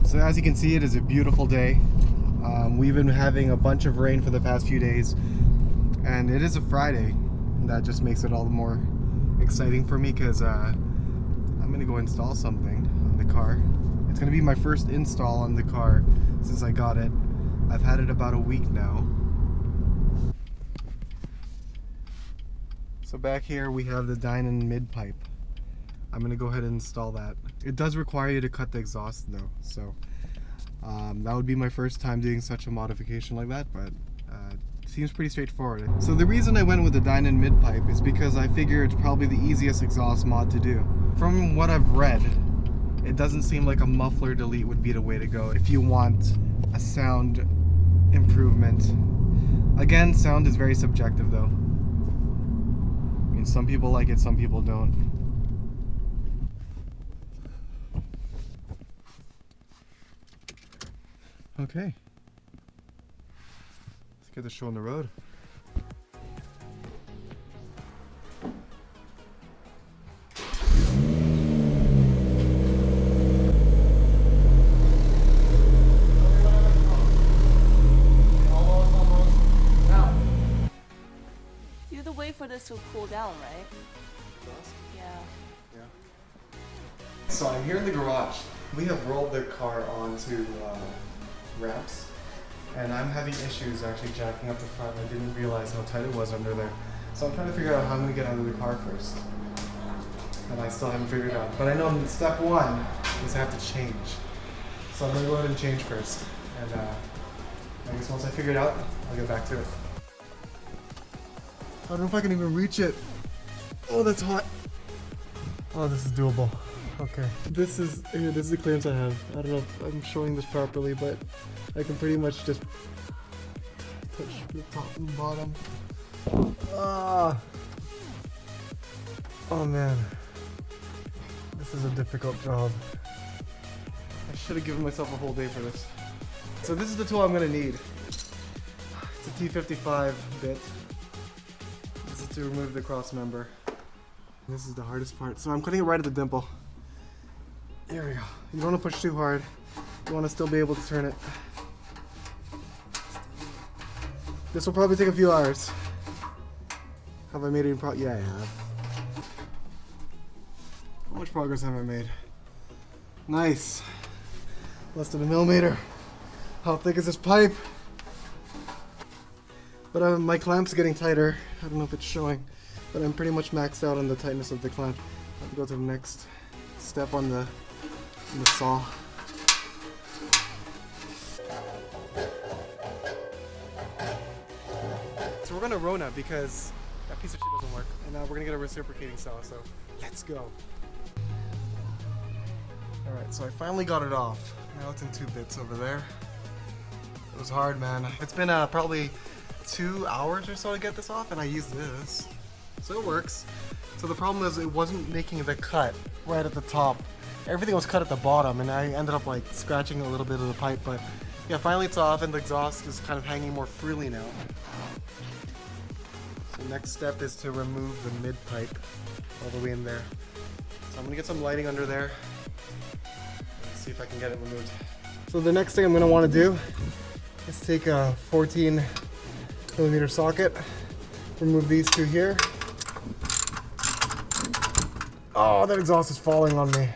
So as you can see, it is a beautiful day. We've been having a bunch of rain for the past few days, and it is a Friday. That just makes it all the more exciting for me because I'm gonna go install something on the car. It's gonna be my first install on the car since I got it. I've had it about a week now. So back here we have the Dinan Midpipe. I'm gonna go ahead and install that. It does require you to cut the exhaust though, so that would be my first time doing such a modification like that, but it seems pretty straightforward. So the reason I went with the Dinan Midpipe is because I figure it's probably the easiest exhaust mod to do. From what I've read, it doesn't seem like a muffler delete would be the way to go if you want a sound improvement. Again, sound is very subjective though. I mean, some people like it, some people don't. Okay, let's get the show on the road. You have to wait for this to cool down, right? Yeah. So I'm here in the garage. We have rolled the car onto ramps, and I'm having issues actually jacking up the front. I didn't realize how tight it was under there. So I'm trying to figure out how I'm going to get under the car first. And I still haven't figured it out. But I know step one is I have to change. So I'm going to go ahead and change first. And I guess once I figure it out, I'll get back to it. I don't know if I can even reach it. Oh, that's hot. Oh, this is doable. Okay, this is the clearance I have. I don't know if I'm showing this properly, but I can pretty much just touch the top and bottom. Ah! Oh man, this is a difficult job. I should have given myself a whole day for this. So this is the tool I'm gonna need. It's a T55 bit. This is to remove the crossmember. This is the hardest part. So I'm cutting it right at the dimple. There we go. You don't want to push too hard. You want to still be able to turn it. This will probably take a few hours. Have I made any progress? Yeah, I have. How much progress have I made? Nice. Less than a millimeter. How thick is this pipe? But my clamp's getting tighter. I don't know if it's showing, but I'm pretty much maxed out on the tightness of the clamp. I have to go to the next step on the saw. So we're gonna Rona because that piece of shit doesn't work, and now we're gonna get a reciprocating saw, so let's go. Alright, so I finally got it off. Now it's in 2 bits over there. It was hard, man. It's been probably 2 hours or so to get this off, and I used this, so it works. So the problem is it wasn't making the cut right at the top. Everything was cut at the bottom, and I ended up like scratching a little bit of the pipe, but yeah, finally it's off and the exhaust is kind of hanging more freely now. So next step is to remove the mid pipe all the way in there. So I'm gonna get some lighting under there and see if I can get it removed. So the next thing I'm gonna wanna do is take a 14mm socket, remove these 2 here. Oh, that exhaust is falling on me.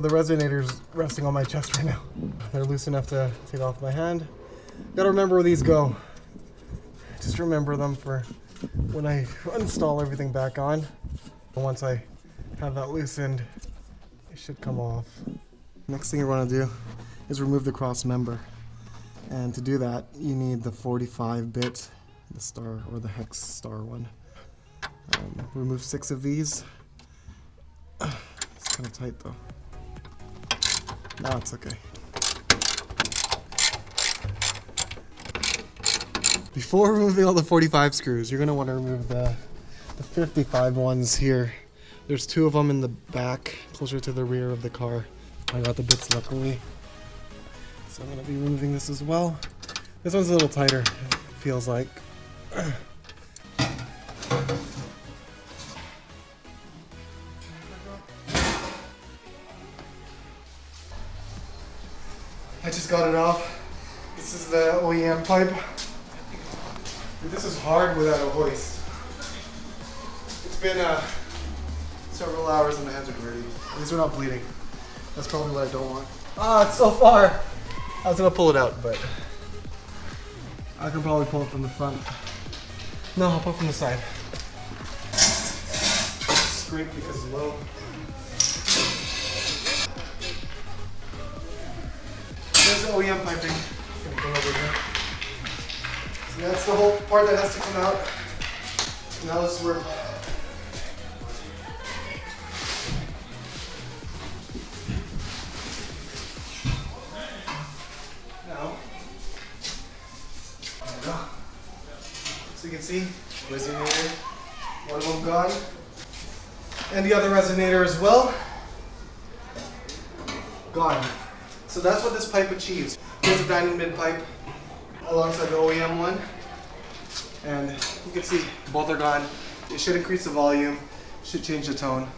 The resonator's resting on my chest right now. They're loose enough to take off my hand. Gotta remember where these go. Just remember them for when I install everything back on. Once I have that loosened, it should come off. Next thing you want to do is remove the cross member. And to do that, you need the 45 bit, the star or the hex star one. Remove 6 of these. It's kind of tight though. No, it's okay. Before removing all the 45 screws, you're going to want to remove the 55 ones here. There's 2 of them in the back, closer to the rear of the car. I got the bits luckily. So I'm going to be removing this as well. This one's a little tighter, it feels like. I just got it off. This is the OEM pipe. This is hard without a hoist. It's been several hours and my hands are dirty. At least we're not bleeding. That's probably what I don't want. Ah, it's so far! I was gonna pull it out, but I can probably pull it from the front. No, I'll pull it from the side. Scrape because it's low. There's the OEM piping. It's gonna come over here. So that's the whole part that has to come out. Now let's work. Now, there we go. So you can see, resonator, one of them gone. And the other resonator as well, gone. So that's what this pipe achieves. Here's a Dinan Midpipe alongside the OEM one. And you can see both are gone. It should increase the volume, should change the tone.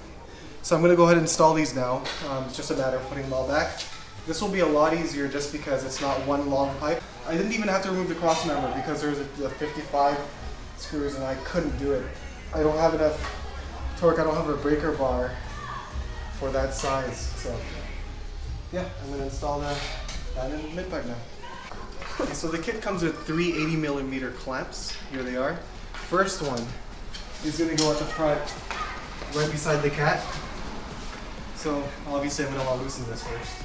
So I'm going to go ahead and install these now. It's just a matter of putting them all back. This will be a lot easier just because it's not one long pipe. I didn't even have to remove the crossmember because there's the 55 screws and I couldn't do it. I don't have enough torque, I don't have a breaker bar for that size. So yeah, I'm going to install the Dinan Midpipe now. Okay, so the kit comes with 3 80mm clamps. Here they are. First one is going to go at the front, right beside the cat. So obviously I'm going to want to loosen this first.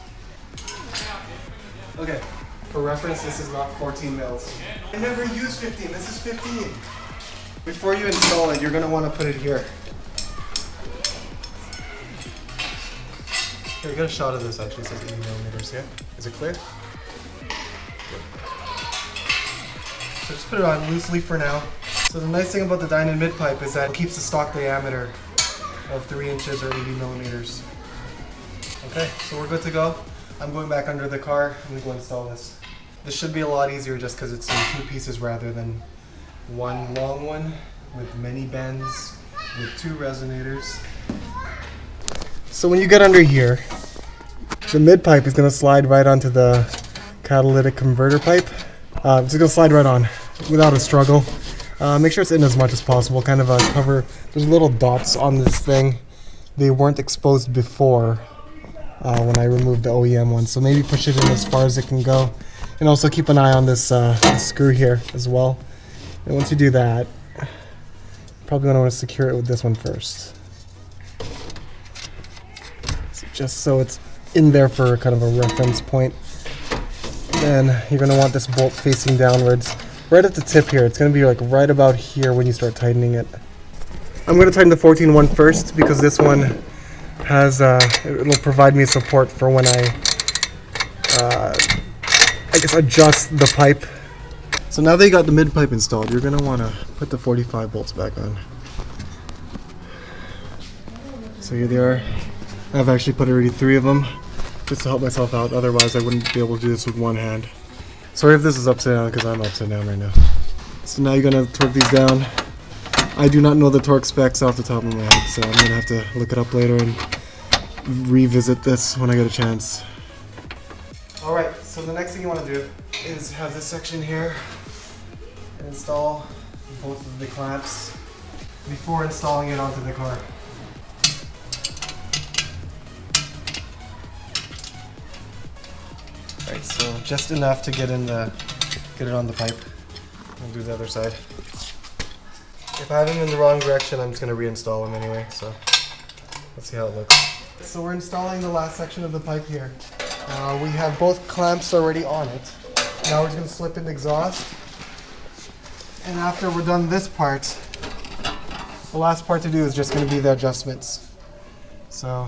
Okay, for reference, this is not 14 mils. I never used 15, this is 15. Before you install it, you're going to want to put it here. Here, we got a shot of this actually, it says 80mm here. Is it clear? So just put it on loosely for now. So the nice thing about the Dinan Midpipe is that it keeps the stock diameter of 3 inches or 80mm. Okay, so we're good to go. I'm going back under the car. I'm going to go install this. This should be a lot easier just because it's in 2 pieces rather than one long one with many bends with 2 resonators. So when you get under here, the midpipe is going to slide right onto the catalytic converter pipe. It's going to slide right on without a struggle. Make sure it's in as much as possible, kind of cover. There's little dots on this thing. They weren't exposed before when I removed the OEM one, so maybe push it in as far as it can go. And also keep an eye on this screw here as well. And once you do that, probably going to want to secure it with this one first. So just so it's in there for kind of a reference point. Then you're going to want this bolt facing downwards. Right at the tip here, it's going to be like right about here when you start tightening it. I'm going to tighten the 14 one first because this one has, it'll provide me support for when I guess adjust the pipe. So now that you got the midpipe installed, you're going to want to put the 45 bolts back on. So here they are. I've actually put already 3 of them just to help myself out, otherwise I wouldn't be able to do this with one hand. Sorry if this is upside down because I'm upside down right now. So now you're going to torque these down. I do not know the torque specs off the top of my head, so I'm going to have to look it up later and revisit this when I get a chance. Alright, so the next thing you want to do is have this section here and install both of the clamps before installing it onto the car. Alright, so just enough to get it on the pipe. I'll do the other side. If I have them in the wrong direction, I'm just going to reinstall them anyway, so let's see how it looks. So we're installing the last section of the pipe here. We have both clamps already on it. Now we're just going to slip in the exhaust. And after we're done this part, the last part to do is just going to be the adjustments. So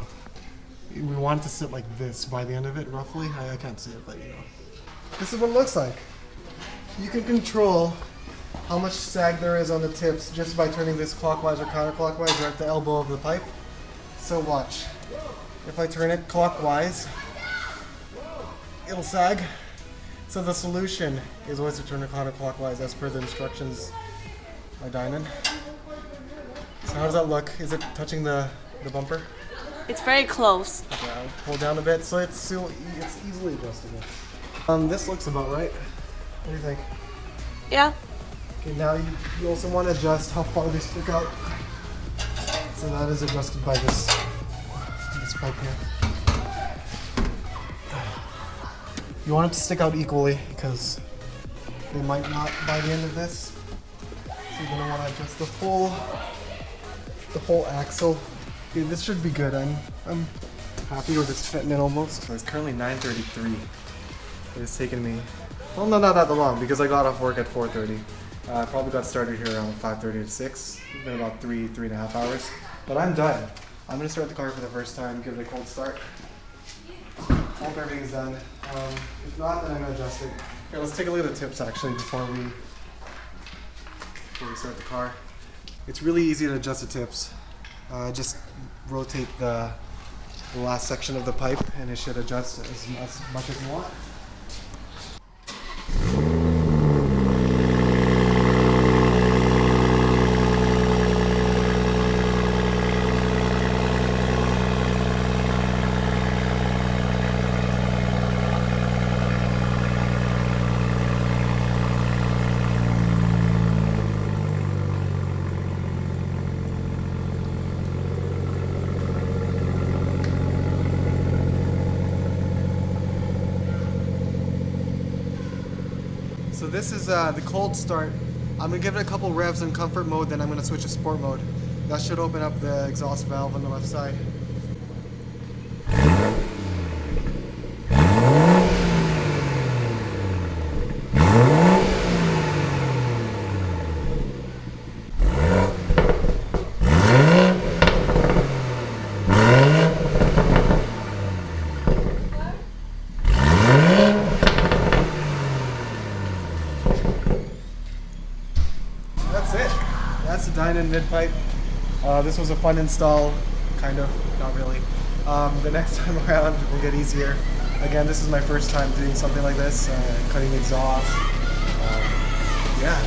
we want it to sit like this by the end of it, roughly. I can't see it, but you know. This is what it looks like. You can control how much sag there is on the tips just by turning this clockwise or counterclockwise or at the elbow of the pipe. So watch. If I turn it clockwise, it'll sag. So the solution is always to turn it counterclockwise as per the instructions by Dinan. So how does that look? Is it touching the bumper? It's very close. Okay, I'll pull down a bit so it's easily adjustable. This looks about right. What do you think? Yeah. Okay, now you also want to adjust how far they stick out. So that is adjusted by this pipe here. You want it to stick out equally because they might not by the end of this. So you're gonna want to adjust the whole axle. Okay, this should be good. I'm happy with it's fitting in almost. So it's currently 9:33. It's taken me, well, no, not that long because I got off work at 4:30. I probably got started here around 5:30 to 6. It's been about 3.5 hours. But I'm done. I'm gonna start the car for the first time, give it a cold start. Hope everything's done. If not, then I'm gonna adjust it. Here, let's take a look at the tips actually before we start the car. It's really easy to adjust the tips. Just rotate the last section of the pipe and it should adjust as much as you want. So this is the cold start. I'm gonna give it a couple revs in comfort mode, then I'm gonna switch to sport mode. That should open up the exhaust valve on the left side. That's the Dinan Midpipe. This was a fun install, kind of, not really. The next time around will get easier. Again, this is my first time doing something like this, cutting exhaust. Yeah.